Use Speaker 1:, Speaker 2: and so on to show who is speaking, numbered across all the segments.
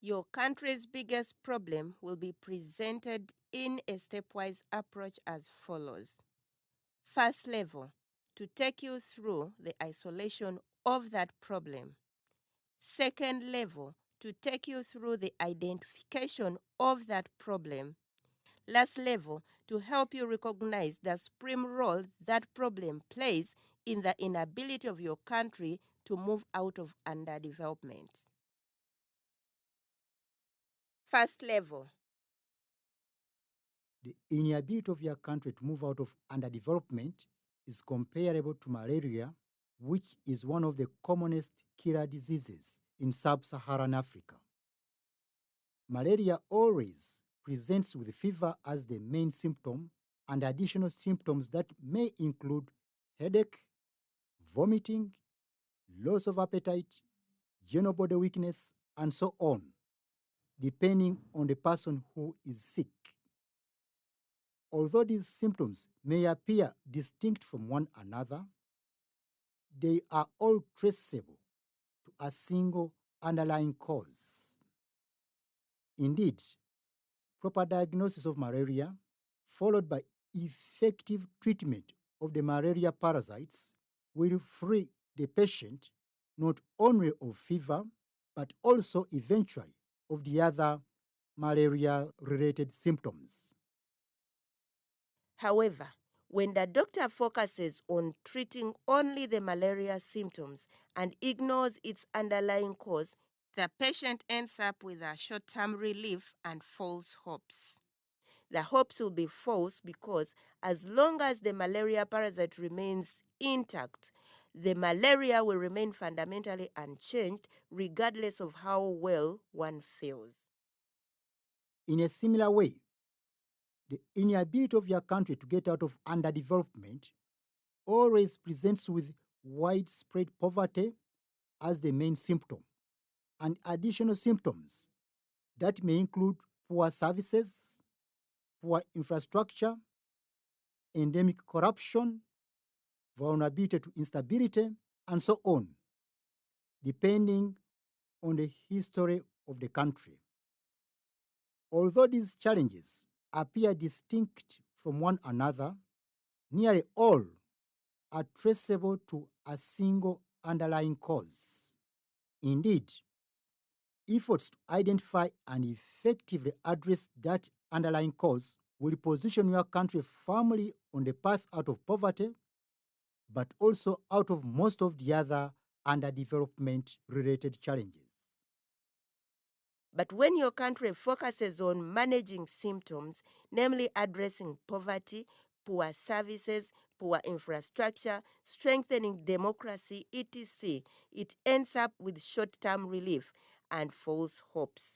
Speaker 1: Your country's biggest problem will be presented in a stepwise approach as follows. First level, to take you through the isolation of that problem. Second level, to take you through the identification of that problem. Last level, to help you recognize the supreme role that problem plays in the inability of your country to move out of underdevelopment. First level.
Speaker 2: The inability of your country to move out of underdevelopment is comparable to malaria, which is one of the commonest killer diseases in sub-Saharan Africa. Malaria always presents with fever as the main symptom and additional symptoms that may include headache, vomiting, loss of appetite, general body weakness, and so on, depending on the person who is sick. Although these symptoms may appear distinct from one another, they are all traceable to a single underlying cause. Indeed, proper diagnosis of malaria, followed by effective treatment of the malaria parasites, will free the patient not only of fever, but also eventually of the other malaria related symptoms.
Speaker 1: However, when the doctor focuses on treating only the malaria symptoms and ignores its underlying cause, the patient ends up with a short-term relief and false hopes. The hopes will be false because as long as the malaria parasite remains intact, the malaria will remain fundamentally unchanged regardless of how well one feels.
Speaker 2: In a similar way, the inability of your country to get out of underdevelopment always presents with widespread poverty as the main symptom, and additional symptoms that may include poor services, poor infrastructure, endemic corruption, vulnerability to instability, and so on, depending on the history of the country. Although these challenges appear distinct from one another, nearly all are traceable to a single underlying cause. Indeed, efforts to identify and effectively address that underlying cause will position your country firmly on the path out of poverty, but also out of most of the other underdevelopment related challenges.
Speaker 1: But when your country focuses on managing symptoms, namely addressing poverty, poor services, poor infrastructure, strengthening democracy, etc., it ends up with short-term relief and false hopes.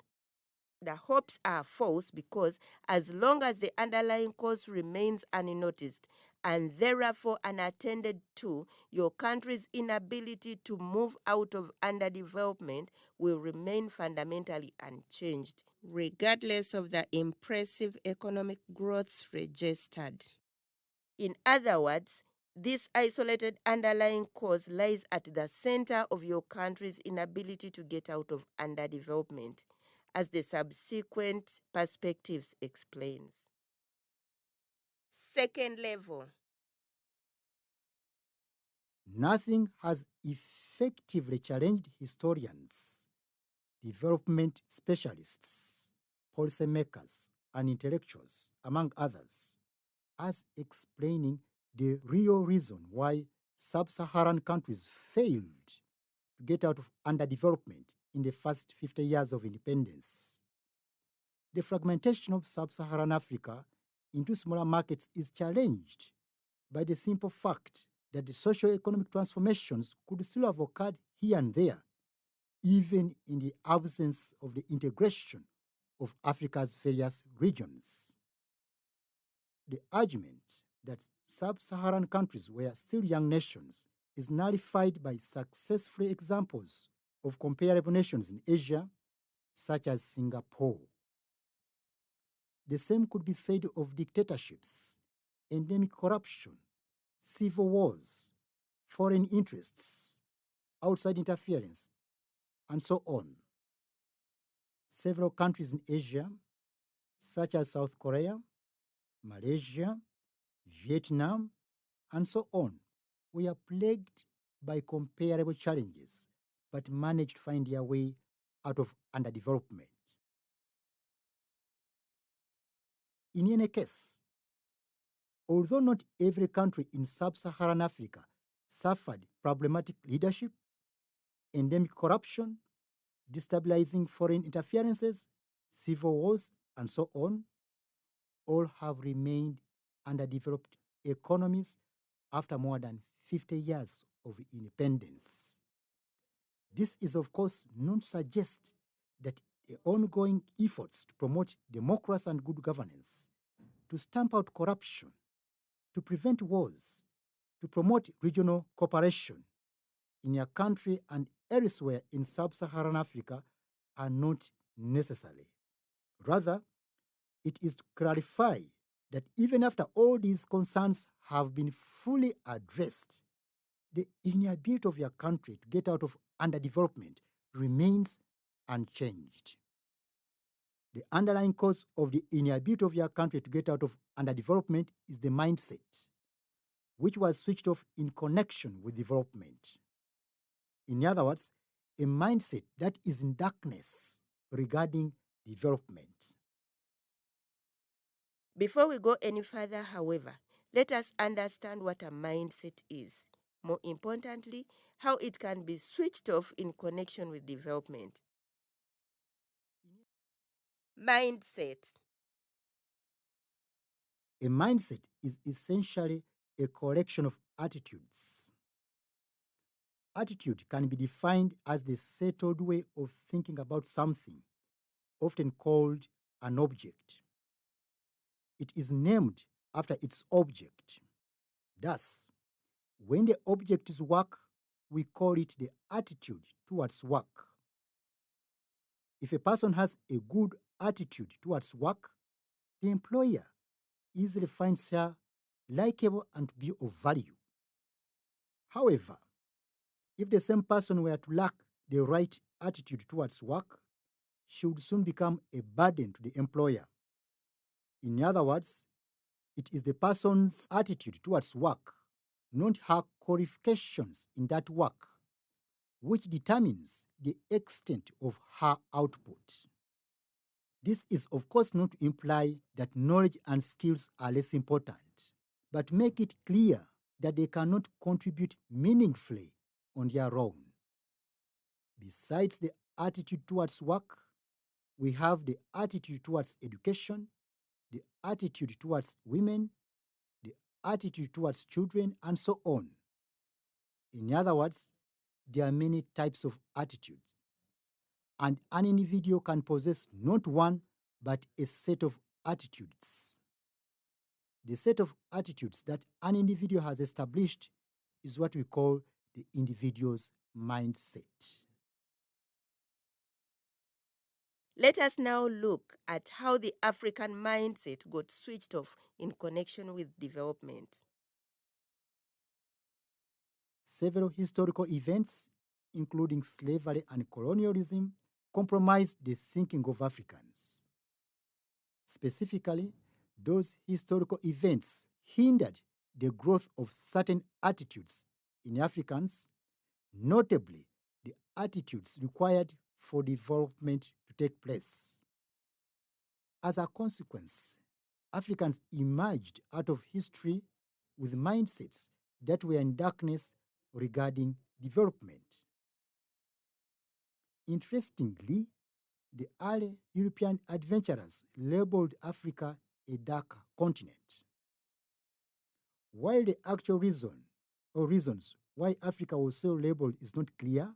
Speaker 1: The hopes are false because as long as the underlying cause remains unnoticed and therefore unattended to, your country's inability to move out of underdevelopment will remain fundamentally unchanged, regardless of the impressive economic growths registered. In other words, this isolated underlying cause lies at the center of your country's inability to get out of underdevelopment, as the subsequent perspectives explains. Second level.
Speaker 2: Nothing has effectively challenged historians, development specialists, policymakers, and intellectuals, among others, as explaining the real reason why sub-Saharan countries failed to get out of underdevelopment in the first 50 years of independence. The fragmentation of sub-Saharan Africa into smaller markets is challenged by the simple fact that the socio-economic transformations could still have occurred here and there, even in the absence of the integration of Africa's various regions. The argument that sub-Saharan countries were still young nations is nullified by successful examples of comparable nations in Asia, such as Singapore. The same could be said of dictatorships, endemic corruption, civil wars, foreign interests, outside interference, and so on. Several countries in Asia, such as South Korea, Malaysia, Vietnam, and so on, were plagued by comparable challenges but managed to find their way out of underdevelopment. In any case, although not every country in sub-Saharan Africa suffered problematic leadership, endemic corruption, destabilizing foreign interferences, civil wars, and so on, all have remained underdeveloped economies after more than 50 years of independence. This is, of course, not to suggest that the ongoing efforts to promote democracy and good governance, to stamp out corruption, to prevent wars, to promote regional cooperation in your country and elsewhere in sub-Saharan Africa are not necessary. Rather, it is to clarify that even after all these concerns have been fully addressed, the inability of your country to get out of underdevelopment remains unchanged. The underlying cause of the inability of your country to get out of underdevelopment is the mindset, which was switched off in connection with development. In other words, a mindset that is in darkness regarding development.
Speaker 1: Before we go any further, however, let us understand what a mindset is. More importantly, how it can be switched off in connection with development. Mindset.
Speaker 2: A mindset is essentially a collection of attitudes. Attitude can be defined as the settled way of thinking about something, often called an object. It is named after its object. Thus, when the object is work, we call it the attitude towards work. If a person has a good attitude towards work, the employer easily finds her likable and to be of value. However, if the same person were to lack the right attitude towards work, she would soon become a burden to the employer. In other words, it is the person's attitude towards work, not her qualifications in that work, which determines the extent of her output. This is, of course, not to imply that knowledge and skills are less important, but make it clear that they cannot contribute meaningfully on their own. Besides the attitude towards work, we have the attitude towards education, the attitude towards women, the attitude towards children, and so on. In other words, there are many types of attitudes, and an individual can possess not one but a set of attitudes. The set of attitudes that an individual has established is what we call the individual's mindset.
Speaker 1: Let us now look at how the African mindset got switched off in connection with development.
Speaker 2: Several historical events, including slavery and colonialism, compromised the thinking of Africans. Specifically, those historical events hindered the growth of certain attitudes in Africans, notably the attitudes required for development to take place. As a consequence, Africans emerged out of history with mindsets that were in darkness regarding development. Interestingly, the early European adventurers labeled Africa a dark continent. While the actual reason or reasons why Africa was so labeled is not clear,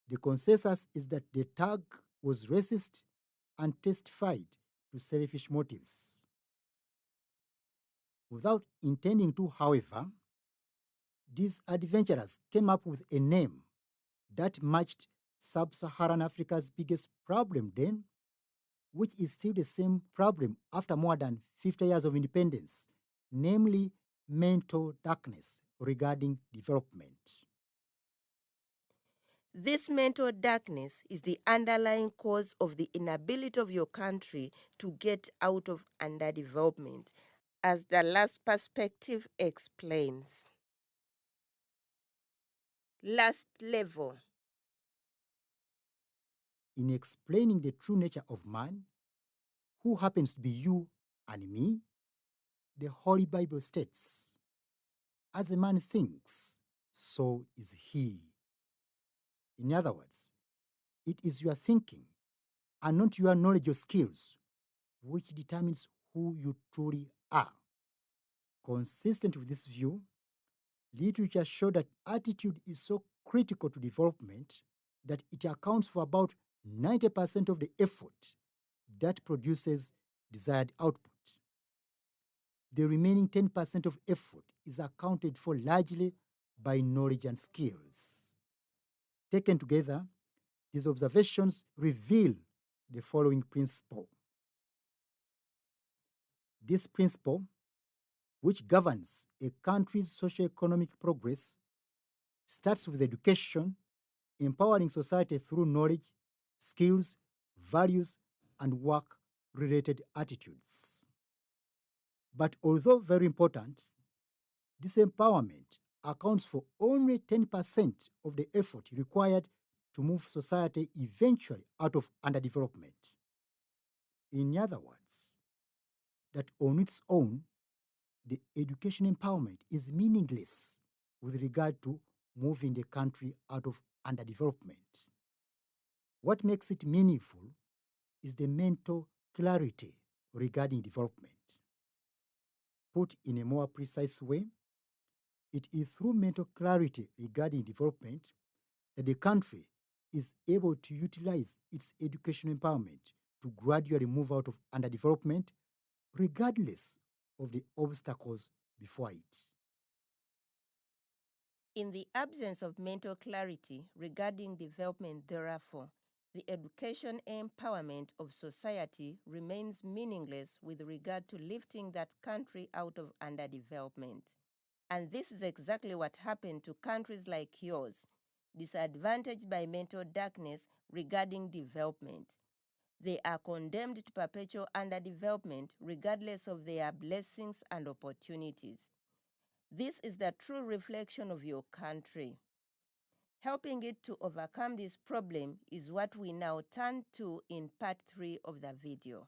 Speaker 2: the consensus is that the tag was racist and testified to selfish motives. Without intending to, however, these adventurers came up with a name that matched sub-Saharan Africa's biggest problem then, which is still the same problem after more than 50 years of independence, namely mental darkness regarding development.
Speaker 1: This mental darkness is the underlying cause of the inability of your country to get out of underdevelopment, as the last perspective explains. Last level.
Speaker 2: In explaining the true nature of man, who happens to be you and me, the Holy Bible states, as a man thinks, so is he. In other words, it is your thinking and not your knowledge or skills which determines who you truly are. Consistent with this view, literature shows that attitude is so critical to development that it accounts for about 90% of the effort that produces desired output. The remaining 10% of effort is accounted for largely by knowledge and skills. Taken together, these observations reveal the following principle. This principle, which governs a country's socio-economic progress, starts with education, empowering society through knowledge, skills, values, and work-related attitudes. But although very important, this empowerment accounts for only 10% of the effort required to move society eventually out of underdevelopment. In other words, that on its own, the education empowerment is meaningless with regard to moving the country out of underdevelopment. What makes it meaningful is the mental clarity regarding development. Put in a more precise way, it is through mental clarity regarding development that the country is able to utilize its education empowerment to gradually move out of underdevelopment, regardless of the obstacles before it.
Speaker 1: In the absence of mental clarity regarding development, therefore, the education empowerment of society remains meaningless with regard to lifting that country out of underdevelopment. And this is exactly what happened to countries like yours, disadvantaged by mental darkness regarding development. They are condemned to perpetual underdevelopment regardless of their blessings and opportunities. This is the true reflection of your country. Helping it to overcome this problem is what we now turn to in part 3 of the video.